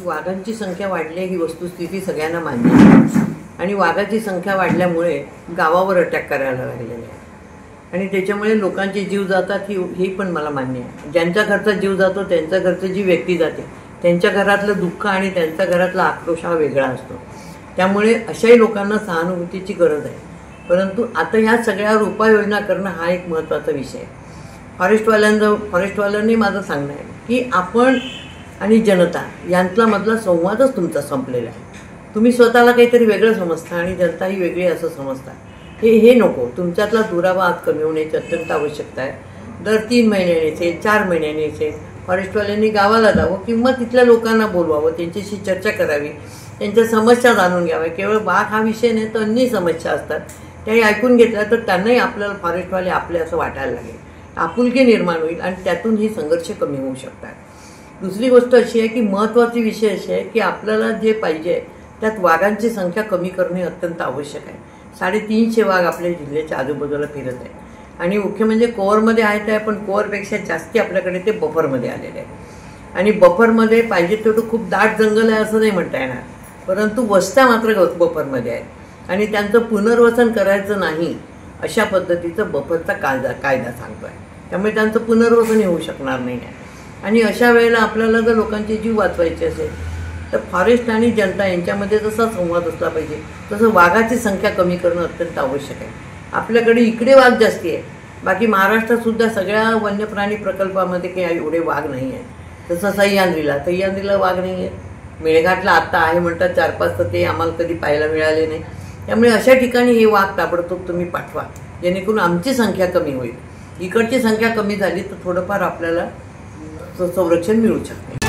वाघांची संख्या वाढली ही वस्तुस्थिती सगळ्यांना मान्य आहे आणि वाघाची संख्या वाढल्यामुळे गावावर अटॅक करायला लागलेले आहे आणि त्याच्यामुळे लोकांचे जीव जातात ही पण मला मान्य आहे। ज्यांच्या घरचा जीव जातो त्यांच्या घरची जी व्यक्ती जाते त्यांच्या घरातलं दुःख आणि त्यांच्या घरातला आक्रोश हा वेगळा असतो। त्यामुळे अशाही लोकांना सहानुभूतीची गरज आहे। परंतु आता ह्या सगळ्यावर उपाययोजना करणं हा एक महत्त्वाचा विषय आहे। फॉरेस्टवाल्यांनी माझं सांगणं आहे की आपण आणि जनता यांतला मधला संवादच तुमचा संपलेला आहे। तुम्ही स्वतःला काहीतरी वेगळं समजता आणि जनता ही वेगळी असं समजता, हे नको। तुमच्यातला दुरावा कमी होण्याची अत्यंत आवश्यकता आहे। दर 3 महिन्यांनी 4 महिन्यांनी फॉरेस्टवाल्यांनी गावाला जावं किंवा तिथल्या लोकांना बोलवावं, त्यांच्याशी चर्चा करावी, त्यांच्या समस्या जाणून घ्याव्या। केवळ वाघ हा विषय नाही तर अन्य समस्या असतात, त्याही ऐकून घेतल्या तर त्यांनाही आपल्याला फॉरेस्टवाले आपले असं वाटायला लागेल, आपुलकी निर्माण होईल आणि त्यातून ही संघर्ष कमी होऊ शकतात। दुसरी गोष्ट अशी आहे की महत्त्वाची विषय अशी आहे की आपल्याला जे पाहिजे त्यात वाघांची संख्या कमी करणे अत्यंत आवश्यक आहे। 350 वाघ आपल्या जिल्ह्याच्या आजूबाजूला फिरत आहे आणि मुख्य म्हणजे कोअरमध्ये आहेत आहे, पण कोअरपेक्षा जास्ती आपल्याकडे ते बफरमध्ये आलेले आहे आणि बफरमध्ये पाहिजे तेवढं खूप दाट जंगल आहे असं नाही म्हणता येणार, परंतु वस्त्या मात्र बफरमध्ये आहेत आणि त्यांचं पुनर्वसन करायचं नाही अशा पद्धतीचं बफरचा कायदा सांगतो आहे। त्यामुळे त्यांचं पुनर्वसन होऊ शकणार नाही आहे आणि अशा वेळेला आपल्याला जर लोकांचे जीव वाचवायचे असेल तर फॉरेस्ट आणि जनता यांच्यामध्ये जसा संवाद असला पाहिजे तसं वाघाची संख्या कमी करणं अत्यंत आवश्यक आहे। आपल्याकडे इकडे वाघ जास्ती आहे, बाकी महाराष्ट्रात सुद्धा सगळ्या वन्यप्राणी प्रकल्पामध्ये काही एवढे वाघ नाही आहेत। तसं सह्याद्रीला वाघ नाही आहे, मेळघाटला आत्ता आहे म्हणतात 4-5, तर ते आम्हाला कधी पाहायला मिळाले नाही। त्यामुळे अशा ठिकाणी हे वाघ ताबडतोब तुम्ही पाठवा जेणेकरून आमची संख्या कमी होईल। इकडची संख्या कमी झाली तर थोडंफार आपल्याला संरक्षण मिळू शकते।